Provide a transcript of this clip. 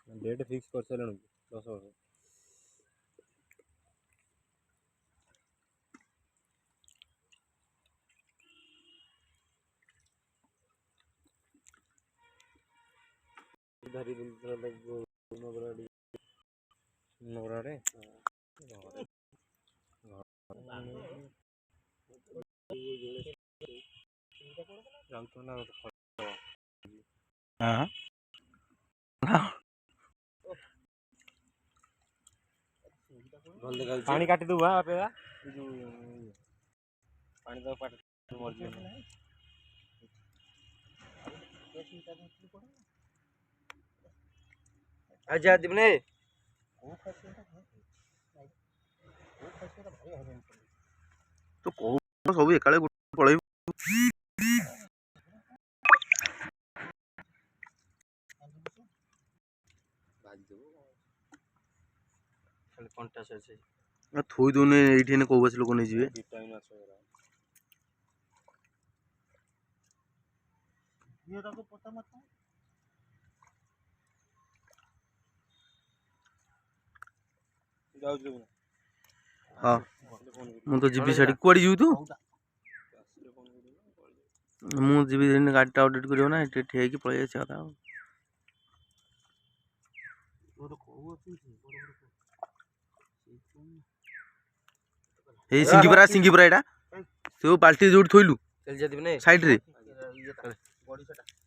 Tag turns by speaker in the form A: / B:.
A: date fix कर सारे 10 वर्ष धरी नगराड़े पानी काटी दू पानी तो मर
B: अच्छा दिबने तो को सब एकाले पळै
A: कंटा से
B: थोई दोने एठी ने कोबस लोक नै जिवे
A: विटामिन আছে
C: ये रखो पता मत
A: जाऊ जो
B: हां मु तो जीबी साडी कोडी जीव तू मु जीबी दिन गाड़ी टा अपडेट करियो ना एठी ठे की पळै छै आता ए सिंगीपुरा एटा तो बाल्टी जोड थोइलु
A: चल जा दिबने
B: साइड रे
C: बॉडी सेटा